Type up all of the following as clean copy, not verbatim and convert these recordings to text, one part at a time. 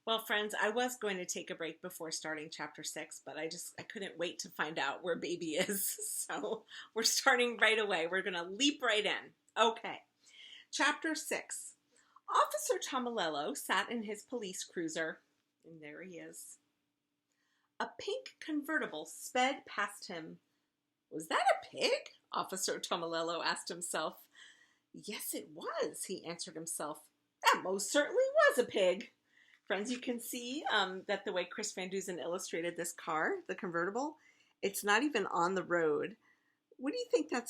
Well, friends, I was going to take a break before starting chapter 6, but I couldn't wait to find out where baby is. So we're starting right away. We're going to leap right in. Okay. Chapter 6. Officer Tomalello sat in his police cruiser, and there he is. A pink convertible sped past him. Was that a pig? Officer Tomalello asked himself. Yes, it was, he answered himself. That most certainly was a pig. Friends, you can see that the way Chris Van Dusen illustrated this car, the convertible, it's not even on the road. What do you think that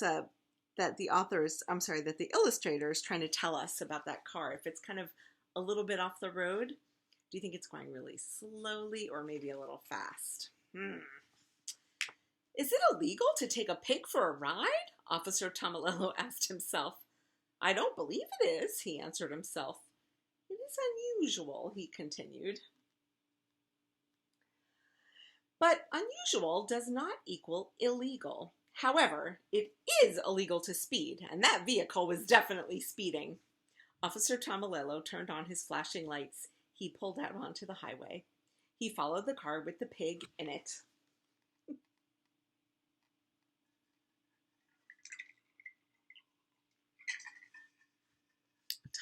the illustrator is trying to tell us about that car? If it's kind of a little bit off the road, do you think it's going really slowly or maybe a little fast? Is it illegal to take a pig for a ride? Officer Tomalello asked himself. I don't believe it is, he answered himself. It is unusual, he continued. But unusual does not equal illegal. However, it is illegal to speed, and that vehicle was definitely speeding. Officer Tomalello turned on his flashing lights. He pulled out onto the highway. He followed the car with the pig in it.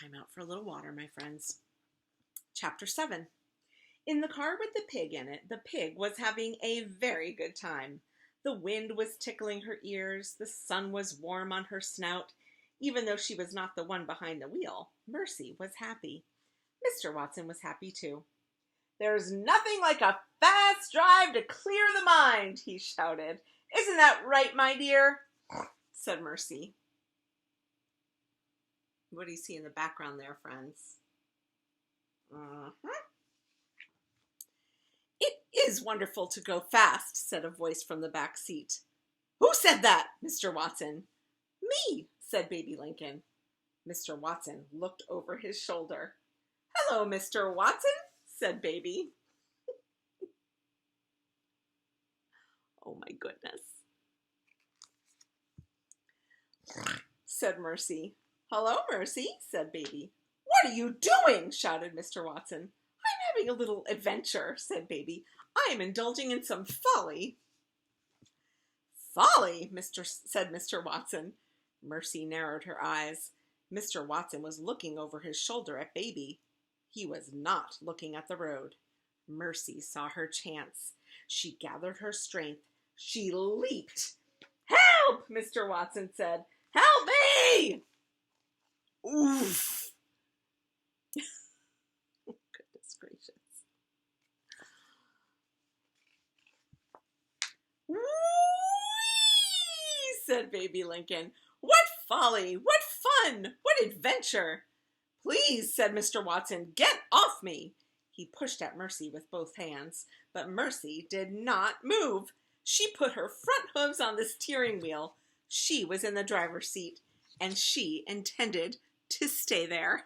Time out for a little water, my friends. Chapter 7. In the car with the pig in it, the pig was having a very good time. The wind was tickling her ears. The sun was warm on her snout. Even though she was not the one behind the wheel, Mercy was happy. Mr. Watson was happy too. There's nothing like a fast drive to clear the mind, he shouted. Isn't that right, my dear? Said Mercy. What do you see in the background there, friends? It is wonderful to go fast, said a voice from the back seat. Who said that, Mr. Watson? Me, said Baby Lincoln. Mr. Watson looked over his shoulder. Hello, Mr. Watson, said Baby. Oh my goodness, said Mercy. Hello, Mercy, said Baby. What are you doing? Shouted Mr. Watson. I'm having a little adventure, said Baby. I am indulging in some folly. Folly, said Mr. Watson. Mercy narrowed her eyes. Mr. Watson was looking over his shoulder at Baby. He was not looking at the road. Mercy saw her chance. She gathered her strength. She leaped. Help, Mr. Watson said. Help me! Oof. Goodness gracious. Whee! Said Baby Lincoln. What folly! What fun! What adventure! Please, said Mr. Watson, get off me. He pushed at Mercy with both hands, but Mercy did not move. She put her front hooves on the steering wheel. She was in the driver's seat, and she intended to stay there.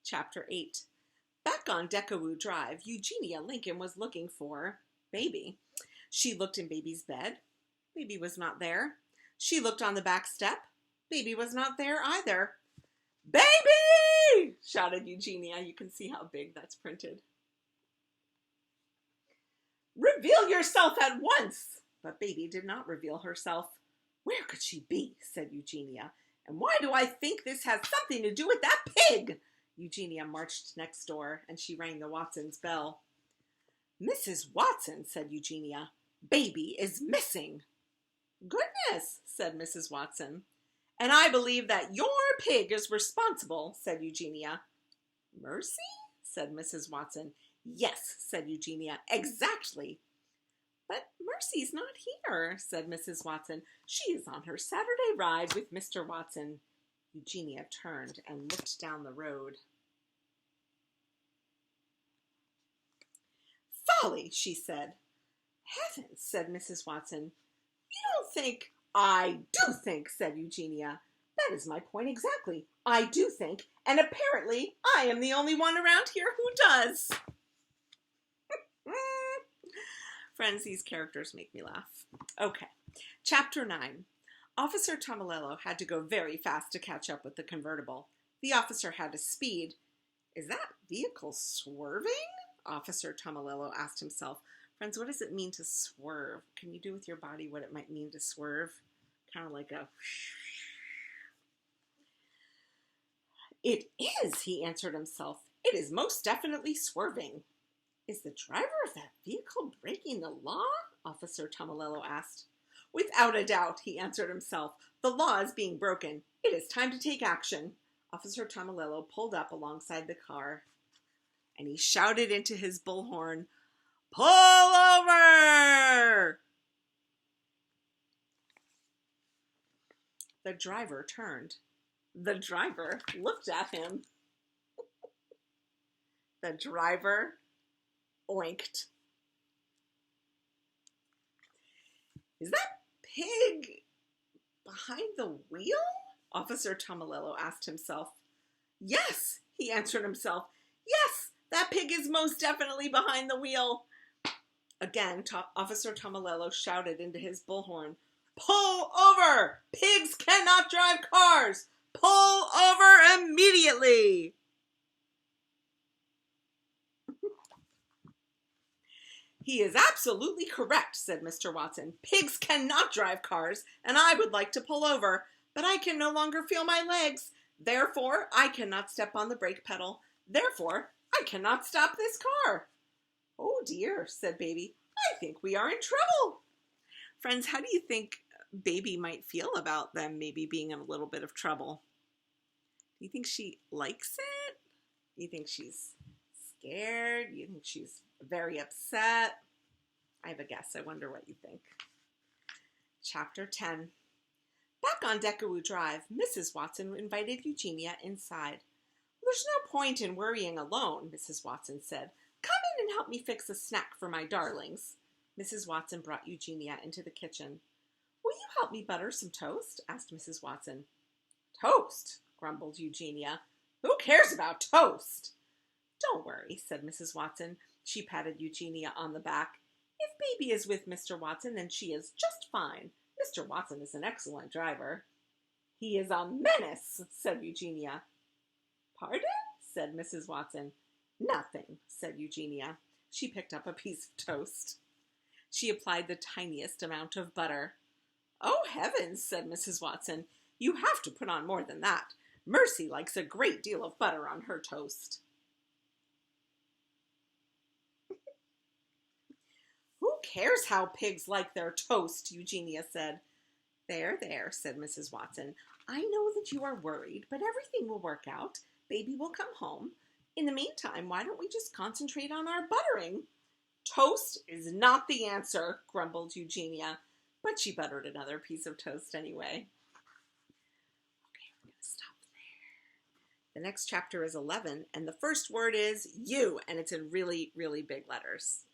Chapter 8. Back on Decawoo Drive, Eugenia Lincoln was looking for Baby. She looked in Baby's bed. Baby was not there. She looked on the back step. Baby was not there either. Baby! Shouted Eugenia. You can see how big that's printed. Reveal yourself at once! But Baby did not reveal herself. Where could she be? Said Eugenia. And why do I think this has something to do with that pig? Eugenia marched next door, and she rang the Watsons' bell. Mrs. Watson, said Eugenia, Baby is missing. Goodness, said Mrs. Watson. And I believe that your pig is responsible, said Eugenia. Mercy? Said Mrs. Watson. Yes, said Eugenia, exactly. But Mercy's not here, said Mrs. Watson. She is on her Saturday ride with Mr. Watson. Eugenia turned and looked down the road. Folly, she said. Heavens, said Mrs. Watson. You don't think... I do think, said Eugenia. That is my point exactly. I do think, and apparently I am the only one around here who does. Friends, these characters make me laugh. Okay, chapter 9. Officer Tomilello had to go very fast to catch up with the convertible. The officer had to speed. Is that vehicle swerving? Officer Tomilello asked himself. Friends, what does it mean to swerve? Can you do with your body what it might mean to swerve? Kind of like a... It is, he answered himself. It is most definitely swerving. Is the driver of that vehicle breaking the law? Officer Tomilello asked. Without a doubt, he answered himself. The law is being broken. It is time to take action. Officer Tomilello pulled up alongside the car, and he shouted into his bullhorn, "Pull over!" The driver turned. The driver looked at him. The driver oinked. Is that pig behind the wheel? Officer Tomilello asked himself. Yes, he answered himself. Yes, that pig is most definitely behind the wheel. Again, Officer Tomilello shouted into his bullhorn, "Pull over! Pigs cannot drive cars! Pull over immediately!" He is absolutely correct, said Mr. Watson. Pigs cannot drive cars, and I would like to pull over, but I can no longer feel my legs. Therefore, I cannot step on the brake pedal. Therefore, I cannot stop this car. Oh dear, said Baby. I think we are in trouble. Friends, how do you think Baby might feel about them maybe being in a little bit of trouble? Do you think she likes it? Do you think she's scared? Do you think she's very upset? I have a guess. I wonder what you think. Chapter 10. Back on Deckaroo Drive, Mrs. Watson invited Eugenia inside. There's no point in worrying alone, Mrs. Watson said. Come in and help me fix a snack for my darlings. Mrs. Watson brought Eugenia into the kitchen. Will you help me butter some toast? Asked Mrs. Watson. Toast, grumbled Eugenia. Who cares about toast? Don't worry, said Mrs. Watson. She patted Eugenia on the back. If Baby is with Mr. Watson, then she is just fine. Mr. Watson is an excellent driver. He is a menace, said Eugenia. Pardon? Said Mrs. Watson. Nothing, said Eugenia. She picked up a piece of toast. She applied the tiniest amount of butter. Oh, heavens, said Mrs. Watson. You have to put on more than that. Mercy likes a great deal of butter on her toast. Who cares how pigs like their toast, Eugenia said. There, said Mrs. Watson. I know that you are worried, but everything will work out. Baby will come home. In the meantime, why don't we just concentrate on our buttering? Toast is not the answer, grumbled Eugenia, but she buttered another piece of toast anyway. Okay, we're going to stop there. The next chapter is 11, and the first word is you, and it's in really, really big letters.